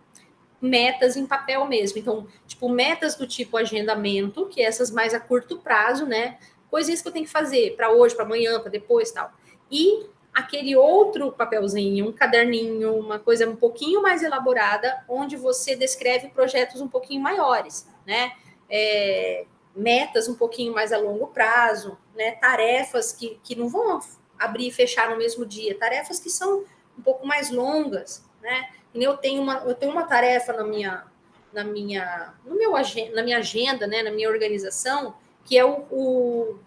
metas em papel mesmo. Então, tipo, metas do tipo agendamento, que é essas mais a curto prazo, né? Coisinhas que eu tenho que fazer para hoje, para amanhã, para depois, tal. E aquele outro papelzinho, um caderninho, uma coisa um pouquinho mais elaborada, onde você descreve projetos um pouquinho maiores, né? Metas um pouquinho mais a longo prazo, né? Tarefas que não vão abrir e fechar no mesmo dia, tarefas que são um pouco mais longas, né? E eu tenho uma tarefa na minha agenda, né? Na minha organização, que é o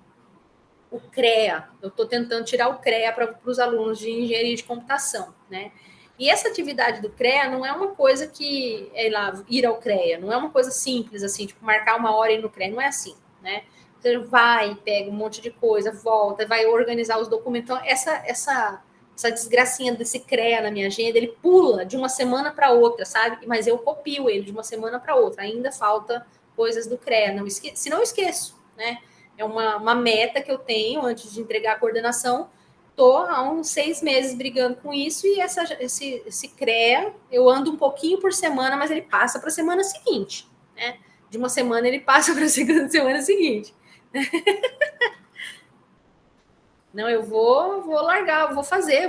CREA. Eu estou tentando tirar o CREA para os alunos de engenharia de computação, né? E essa atividade do CREA não é uma coisa que é lá ir ao CREA, não é uma coisa simples assim, tipo marcar uma hora e ir no CREA, não é assim, né? Você vai, pega um monte de coisa, volta, vai organizar os documentos. Então, essa desgracinha desse CREA na minha agenda, ele pula de uma semana para outra, sabe? Mas eu copio ele de uma semana para outra. Ainda falta coisas do CREA, se não esqueço, né? É uma meta que eu tenho antes de entregar a coordenação. Estou há uns 6 meses brigando com isso e esse CREA, eu ando um pouquinho por semana, mas ele passa para a semana seguinte, né? De uma semana ele passa para a semana seguinte. Não, eu vou largar, vou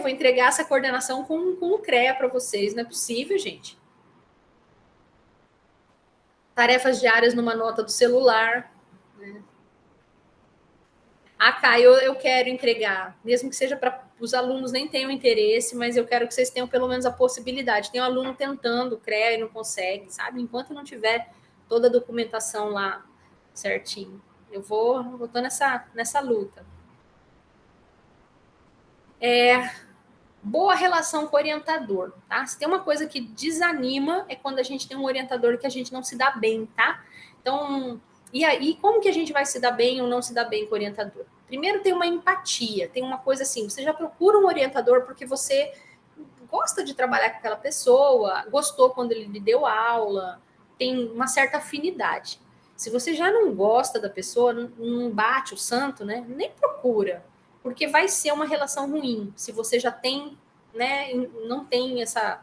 entregar essa coordenação com o CREA para vocês. Não é possível, gente. Tarefas diárias numa nota do celular, né? Caio, eu quero entregar, mesmo que seja para os alunos nem tenham interesse, mas eu quero que vocês tenham pelo menos a possibilidade. Tem um aluno tentando, CREA e não consegue, sabe? Enquanto não tiver toda a documentação lá certinho, eu vou nessa luta. Boa relação com o orientador, tá? Se tem uma coisa que desanima é quando a gente tem um orientador que a gente não se dá bem, tá? Então, e aí, como que a gente vai se dar bem ou não se dar bem com o orientador? Primeiro, tem uma empatia, tem uma coisa assim, você já procura um orientador porque você gosta de trabalhar com aquela pessoa, gostou quando ele lhe deu aula, tem uma certa afinidade. Se você já não gosta da pessoa, não bate o santo, né? Nem procura, porque vai ser uma relação ruim. Se você já tem, né, não tem essa,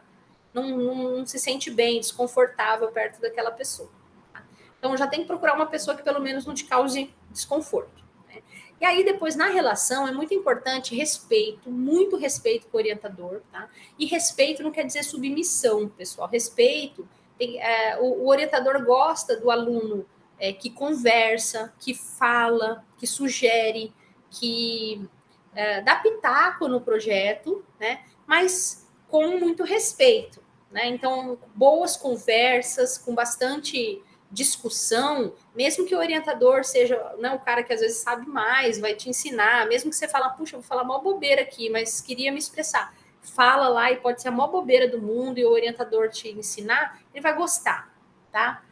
não se sente bem, desconfortável perto daquela pessoa. Tá? Então já tem que procurar uma pessoa que pelo menos não te cause desconforto. Né? E aí depois na relação é muito importante respeito, muito respeito com o orientador, tá? E respeito não quer dizer submissão, pessoal. Respeito, o orientador gosta do aluno que conversa, que fala, que sugere, que dá pitaco no projeto, né? Mas com muito respeito, né? Então, boas conversas, com bastante discussão, mesmo que o orientador seja, né, o cara que às vezes sabe mais, vai te ensinar, mesmo que você fala, puxa, eu vou falar mó bobeira aqui, mas queria me expressar. Fala lá e pode ser a mó bobeira do mundo e o orientador te ensinar, ele vai gostar, tá?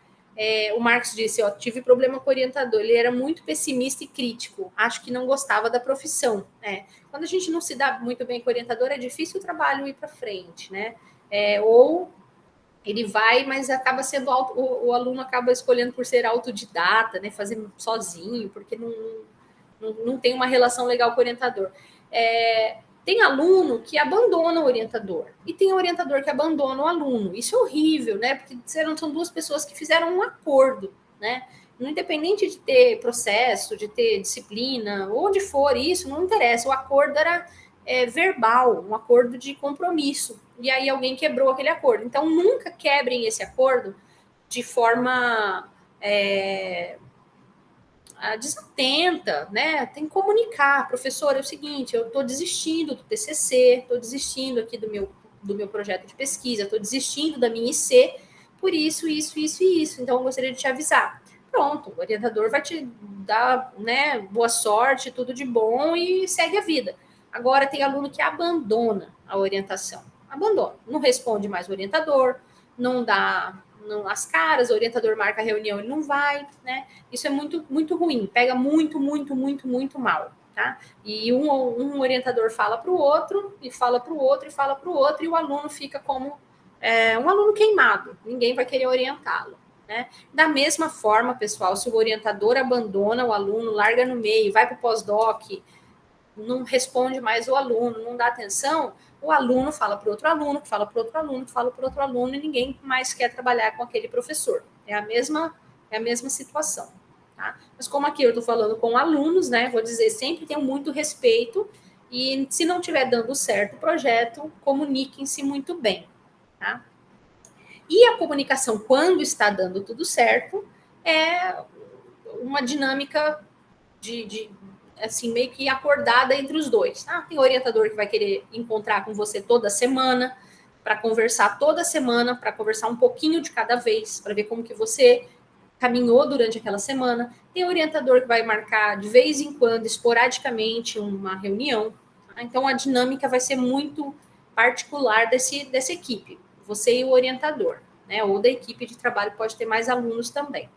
O Marcos disse, ó, tive problema com o orientador, ele era muito pessimista e crítico, acho que não gostava da profissão, né? Quando a gente não se dá muito bem com o orientador, é difícil o trabalho ir para frente, né? Ou ele vai, mas acaba sendo o aluno acaba escolhendo por ser autodidata, né? Fazer sozinho, porque não tem uma relação legal com o orientador. Tem aluno que abandona o orientador e tem orientador que abandona o aluno. Isso é horrível, né? Porque são duas pessoas que fizeram um acordo, né? Independente de ter processo, de ter disciplina, onde for isso, não interessa. O acordo era verbal, um acordo de compromisso. E aí alguém quebrou aquele acordo. Então, nunca quebrem esse acordo de forma desatenta, né? Tem que comunicar, professor, é o seguinte, eu estou desistindo do TCC, estou desistindo aqui do meu projeto de pesquisa, estou desistindo da minha IC, por isso, isso, isso e isso. Então, eu gostaria de te avisar. Pronto, o orientador vai te dar, né, boa sorte, tudo de bom e segue a vida. Agora, tem aluno que abandona a orientação. Abandona, não responde mais o orientador, não dá as caras, o orientador marca a reunião, ele não vai, né? Isso é muito, muito ruim, pega muito, muito, muito, muito mal, tá? E um orientador fala para o outro, e fala para o outro, e fala para o outro, e o aluno fica como um aluno queimado, ninguém vai querer orientá-lo. Né? Da mesma forma, pessoal, se o orientador abandona o aluno, larga no meio, vai para o pós-doc, não responde mais o aluno, não dá atenção, o aluno fala para outro aluno, que fala para outro aluno, que fala para outro aluno, e ninguém mais quer trabalhar com aquele professor. É a mesma situação. Tá? Mas como aqui eu estou falando com alunos, né? Vou dizer, sempre tenham muito respeito E se não estiver dando certo o projeto, comuniquem-se muito bem, tá? E a comunicação, quando está dando tudo certo, é uma dinâmica de assim, meio que acordada entre os dois. Tá? Tem orientador que vai querer encontrar com você toda semana, para conversar toda semana, para conversar um pouquinho de cada vez, para ver como que você caminhou durante aquela semana. Tem orientador que vai marcar de vez em quando, esporadicamente, uma reunião. Tá? Então, a dinâmica vai ser muito particular dessa equipe, você e o orientador, né? Ou da equipe de trabalho, pode ter mais alunos também.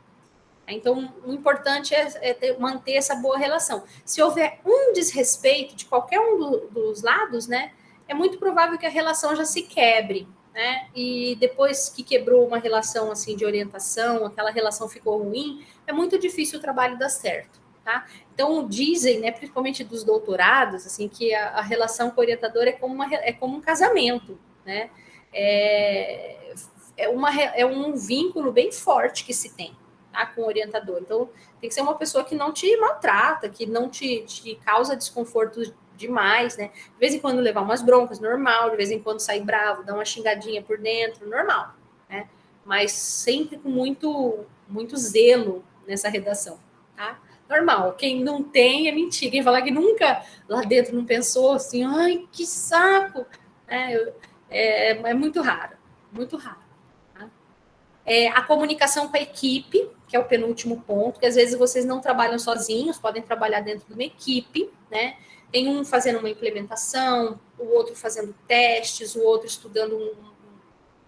Então, o importante é manter essa boa relação. Se houver um desrespeito de qualquer um dos lados, né, é muito provável que a relação já se quebre, né? E depois que quebrou uma relação assim de orientação, aquela relação ficou ruim, é muito difícil o trabalho dar certo, tá? Então, dizem, né, principalmente dos doutorados, assim, que a relação com o orientador é como um casamento, né? É um vínculo bem forte que se tem, tá, com o orientador. Então, tem que ser uma pessoa que não te maltrata, que não te causa desconforto demais, né? De vez em quando levar umas broncas, normal. De vez em quando sair bravo, dar uma xingadinha por dentro, normal, né? Mas sempre com muito zelo nessa redação, tá? Normal. Quem não tem é mentira. Quem falar que nunca lá dentro não pensou assim, ai, que saco, é muito raro, muito raro. A comunicação com a equipe, que é o penúltimo ponto, que às vezes vocês não trabalham sozinhos, podem trabalhar dentro de uma equipe, né? Tem um fazendo uma implementação, o outro fazendo testes, o outro estudando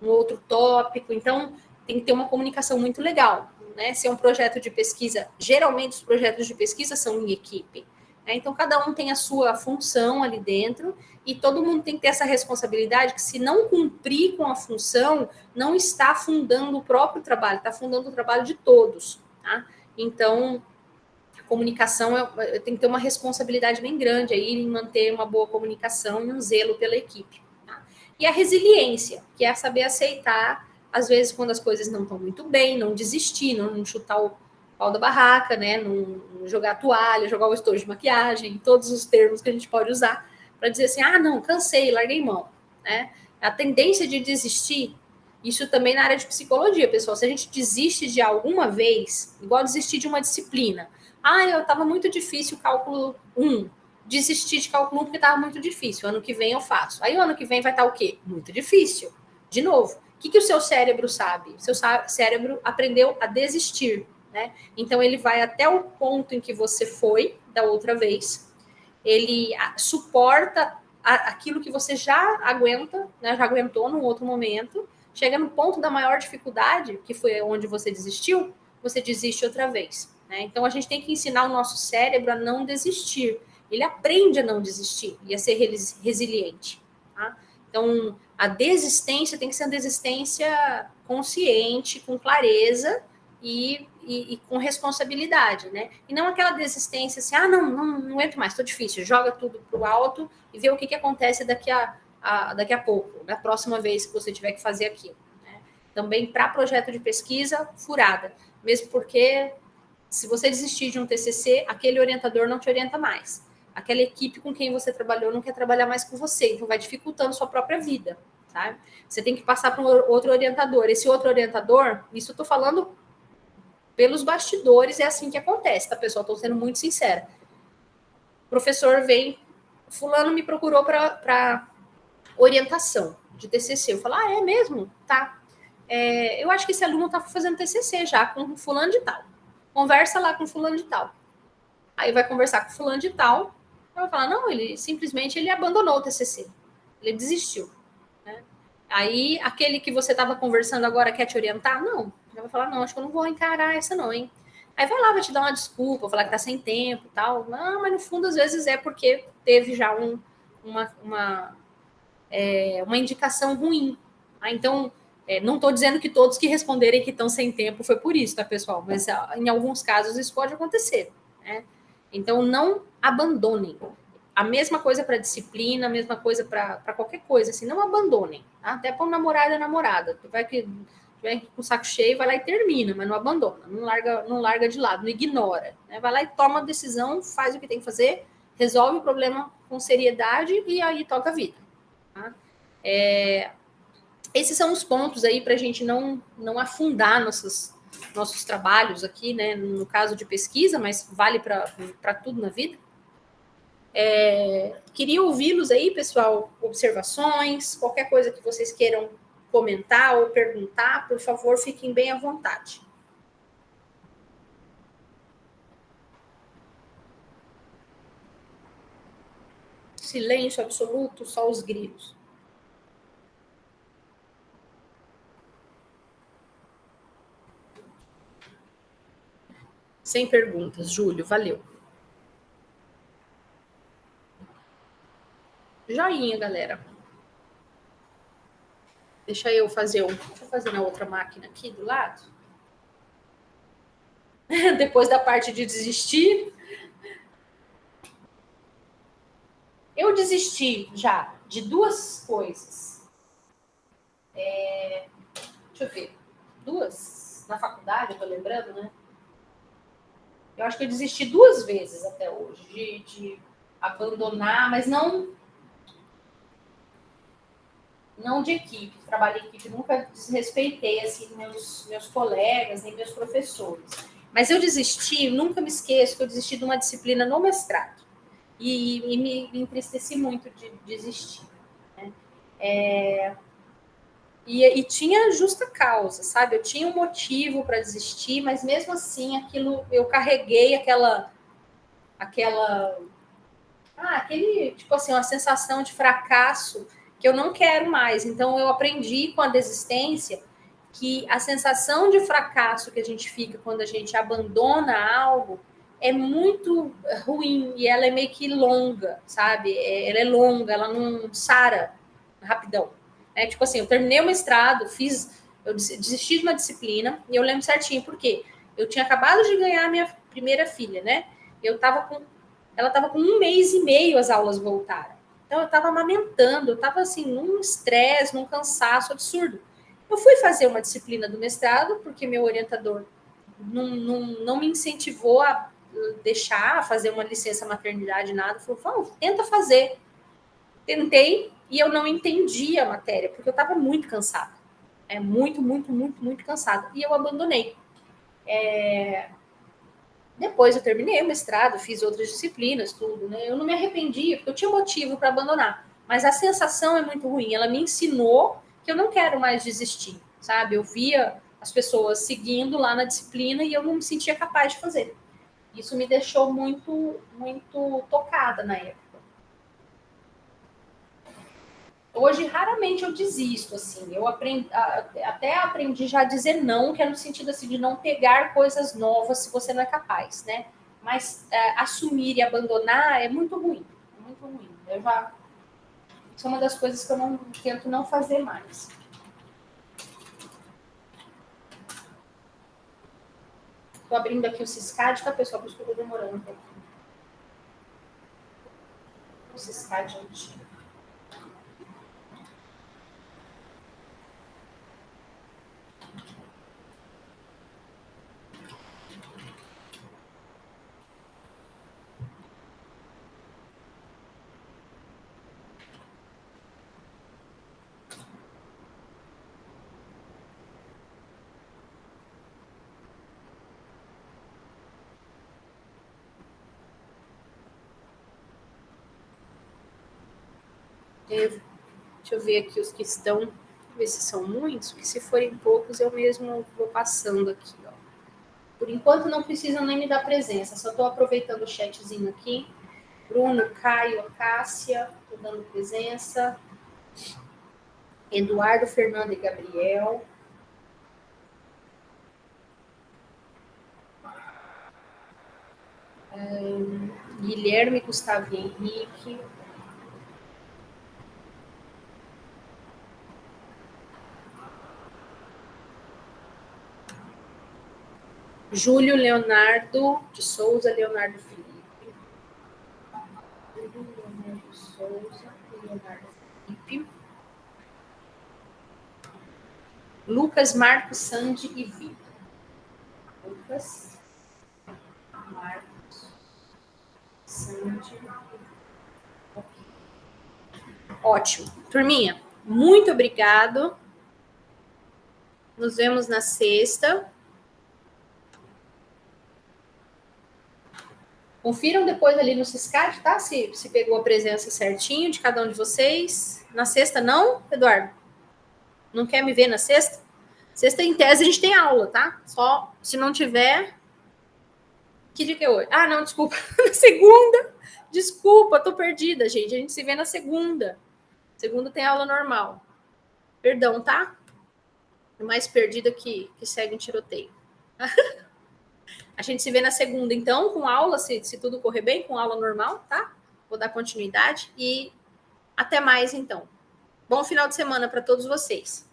um outro tópico. Então, tem que ter uma comunicação muito legal, né? Se é um projeto de pesquisa, geralmente os projetos de pesquisa são em equipe, né? Então, cada um tem a sua função ali dentro e todo mundo tem que ter essa responsabilidade que, se não cumprir com a função, não está afundando o próprio trabalho, está afundando o trabalho de todos, tá? Então, a comunicação tem que ter uma responsabilidade bem grande aí em manter uma boa comunicação e um zelo pela equipe. Tá? E a resiliência, que é saber aceitar, às vezes, quando as coisas não estão muito bem, não desistir, não chutar o pau da barraca, né? Não jogar a toalha, jogar o estojo de maquiagem, todos os termos que a gente pode usar para dizer assim, não, cansei, larguei mão, né? A tendência de desistir, isso também na área de psicologia, pessoal. Se a gente desiste de alguma vez, igual desistir de uma disciplina, estava muito difícil o cálculo 1. Desisti de cálculo 1 porque estava muito difícil. Ano que vem eu faço. Aí o ano que vem vai estar o quê? Muito difícil. De novo, o que o seu cérebro sabe? O seu cérebro aprendeu a desistir, né? Então ele vai até o ponto em que você foi da outra vez. Ele suporta aquilo que você já aguenta, né? Já aguentou num outro momento. Chega no ponto da maior dificuldade, que foi onde você desistiu, você desiste outra vez. Né? Então, a gente tem que ensinar o nosso cérebro a não desistir. Ele aprende a não desistir e a ser resiliente. Tá? Então, a desistência tem que ser uma desistência consciente, com clareza e com responsabilidade, né? E não aquela desistência assim, não aguento mais, estou difícil, joga tudo para o alto e vê o que acontece daqui a pouco, na próxima vez que você tiver que fazer aquilo. Né? Também para projeto de pesquisa, furada. Mesmo porque, se você desistir de um TCC, aquele orientador não te orienta mais. Aquela equipe com quem você trabalhou não quer trabalhar mais com você, então vai dificultando sua própria vida. Tá? Você tem que passar para um outro orientador. Esse outro orientador, isso eu estou falando pelos bastidores, é assim que acontece, tá, pessoal? Estou sendo muito sincera. O professor vem, fulano me procurou para orientação de TCC. Eu falo, é mesmo? Tá. Eu acho que esse aluno está fazendo TCC já com fulano de tal. Conversa lá com fulano de tal. Aí vai conversar com fulano de tal. Vai falar, não, ele simplesmente abandonou o TCC. Ele desistiu. Né? Aí, aquele que você estava conversando agora quer te orientar? Não. Ele vai falar, não, acho que eu não vou encarar essa não, hein? Aí vai lá, vai te dar uma desculpa, falar que tá sem tempo e tal. Não, mas no fundo, às vezes, é porque teve já uma indicação ruim. Então, não estou dizendo que todos que responderem que estão sem tempo foi por isso, tá, pessoal? Mas em alguns casos isso pode acontecer. Né? Então, não abandonem. A mesma coisa para disciplina, a mesma coisa para qualquer coisa, assim, não abandonem. Tá? Até para um namorado e namorada. Tu vai que tiver com o saco cheio, vai lá e termina, mas não abandona, não larga de lado, não ignora. Né? Vai lá e toma a decisão, faz o que tem que fazer, resolve o problema com seriedade e aí toca a vida. Tá? Esses são os pontos aí para a gente não afundar nossos trabalhos aqui, né? No caso de pesquisa, mas vale para tudo na vida. Queria ouvi-los aí, pessoal, observações, qualquer coisa que vocês queiram comentar ou perguntar, por favor, fiquem bem à vontade. Silêncio absoluto, só os grilos. Sem perguntas, Júlio, valeu. Joinha, galera. Deixa eu fazer na outra máquina aqui do lado. Depois da parte de desistir. Eu desisti já de duas coisas. Deixa eu ver. Duas? Na faculdade, eu tô lembrando, né? Eu acho que eu desisti 2 vezes até hoje de abandonar, mas não de equipe, trabalho em equipe, nunca desrespeitei assim, meus colegas, nem meus professores. Mas eu desisti, nunca me esqueço que eu desisti de uma disciplina no mestrado. E me entristeci muito de desistir. Né? E tinha justa causa, sabe? Eu tinha um motivo para desistir, mas mesmo assim, aquilo, eu carreguei aquele, tipo assim, uma sensação de fracasso que eu não quero mais. Então, eu aprendi com a desistência que a sensação de fracasso que a gente fica quando a gente abandona algo é muito ruim e ela é meio que longa, sabe? Ela é longa, ela não sara rapidão. Tipo assim, eu terminei o mestrado, eu desisti de uma disciplina e eu lembro certinho por quê. Eu tinha acabado de ganhar a minha primeira filha, né? Ela estava com 1 mês e meio, as aulas voltaram. Então, eu estava amamentando, eu estava assim, num estresse, num cansaço absurdo. Eu fui fazer uma disciplina do mestrado, porque meu orientador não me incentivou a deixar fazer uma licença maternidade, nada. Falou, tenta fazer. Tentei e eu não entendi a matéria, porque eu estava muito cansada. Muito cansada. E eu abandonei. Depois eu terminei o mestrado, fiz outras disciplinas, tudo, né? Eu não me arrependia, porque eu tinha motivo para abandonar. Mas a sensação é muito ruim. Ela me ensinou que eu não quero mais desistir, sabe? Eu via as pessoas seguindo lá na disciplina e eu não me sentia capaz de fazer. Isso me deixou muito tocada na época. Hoje, raramente eu desisto, assim. Eu até aprendi já a dizer não, que é no sentido assim, de não pegar coisas novas se você não é capaz, né? Mas assumir e abandonar é muito ruim. É muito ruim. Isso é uma das coisas que eu tento não fazer mais. Estou abrindo aqui o Siscad, tá, pessoal? Por isso que eu estou demorando um pouquinho. O Siscad antigo. Deixa eu ver aqui os que estão, ver se são muitos, porque se forem poucos eu mesmo vou passando aqui, ó. Por enquanto não precisam nem me dar presença, só estou aproveitando o chatzinho aqui. Bruno, Caio, Cássia, estou dando presença. Eduardo, Fernando e Gabriel. Guilherme, Gustavo e Henrique. Júlio, Leonardo de Souza, Leonardo Felipe. Júlio, Leonardo de Souza, Leonardo Felipe. Lucas, Marcos, Sandy e Vitor. Lucas, Marcos, Ótimo. Turminha, muito obrigado. Nos vemos na sexta. Confiram depois ali no Siscard, tá? Se pegou a presença certinho de cada um de vocês. Na sexta, não, Eduardo? Não quer me ver na sexta? Sexta, em tese, a gente tem aula, tá? Só se não tiver... Que dia que é hoje? Ah, não, desculpa. Na segunda. Desculpa, tô perdida, gente. A gente se vê na segunda. Segunda tem aula normal. Perdão, tá? Mais perdida que segue em tiroteio. A gente se vê na segunda, então, com aula, se tudo correr bem, com aula normal, tá? Vou dar continuidade e até mais, então. Bom final de semana para todos vocês.